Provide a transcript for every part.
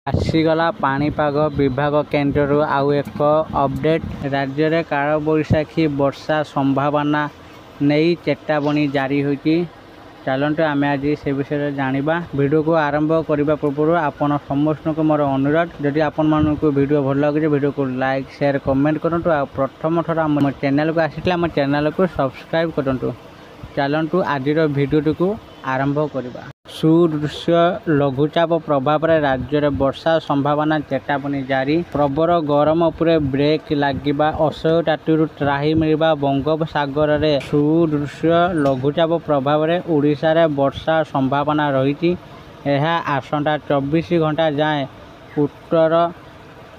आसीगला पाणीपाग विभाग केन्द्र आउ एक अपडेट। राज्य में कालबैशाखी वर्षा संभावना नहीं चेतावनी जारी होती। चलते आम आज से विषय जाना। वीडियो को आरंभ करने पूर्व आपण समस्त को मोर अनुरोध, जदि आपण मानक वीडियो भल लगे वीडियो को लाइक शेयर कमेंट करूँ। प्रथम थर आम चैनल को आसी आम चैनल को सब्सक्राइब करूँ। चलतु आज भिडियो को आरंभ करवा। सुदृश्य लघुचाप प्रभाव में राज्य में वर्षा संभावना चेतावनी जारी। प्रबल गरम उपर ब्रेक लगे असह्य तातु त्राही मिलवा। बंगोपसागर में सुदृश्य लघुचाप प्रभाव में ओडिशा रे वर्षा संभावना रही। आसंता 24 घंटा जाए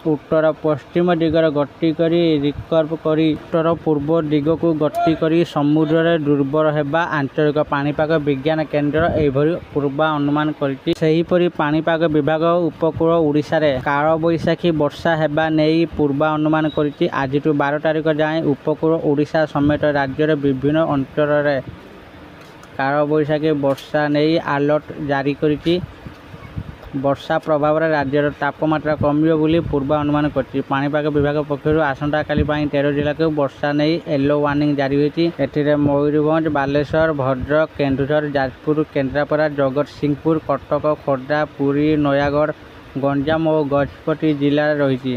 उत्तर पश्चिम दिगरे गति करी रिकर्व करी उत्तर पूर्व दिग को गति करी समुद्र रे दुर्बल हेबा आंचलिक पाणीपाग विज्ञान केन्द्र एभली पूर्वानुमान करिछि। सेहीपरि पाणीपाग विभाग उपकूल ओडिशा रे कालबैशाखी वर्षा हेबा नेई पूर्वानुमान करिछि। आज 12 तारिख जाए उपकूल ओडिशा समेत राज्य रे विभिन्न अंचल रे कालबैशाखी वर्षा नेई अलर्ट जारी करिछि। वर्षा प्रभाव में राज्यर तापमात्रा कमियो बोली पूर्वानुमान करछि। पाणीपाग विभाग पक्षर आसंता काली 13 जिला को वर्षा नहीं येलो वार्निंग जारी होती। एथिरे मयूरभंज, बालेश्वर, भद्रक, केन्दुझर, जाजपुर, केन्द्रापड़ा, जगतसिंहपुर, कटक, खोर्धा, पुरी, नयागढ़, गंजाम और गजपति जिला रही।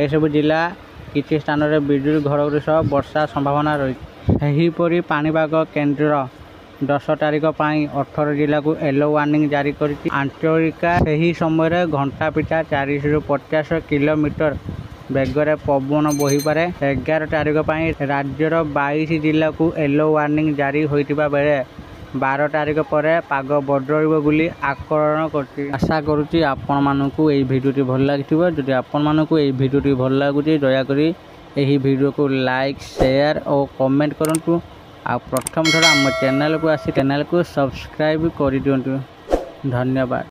यह जिला किसी स्थान में बिजुली घड़घड़ी सह वर्षा संभावना रही। सेहीपरि पाणीपाग केन्द्र 10 तारिख 18 जिला को येलो वार्निंग जारी करिछि। आंचलिका सही समय घंटा पिछा 40 ରୁ 50 किलोमीटर बेगर पवन बही पारे। 11 तारिख राज्यर 22 जिला को येलो वार्निंग जारी होइतिबा बेले 12 तारिख पर पाग बदलिबो बोली आकलन करछि। आशा करूछि आपण मानकु एई भिडियोटी भल लागिथिबो। जदि आपण मानकु एई भिडियोटी भल लागुछि दया करी एही भिडियो को लाइक शेयर और कमेंट करंतु। आ प्रथम थर आम चैनल को आसी चैनल को सब्सक्राइब कर दियंतु। धन्यवाद।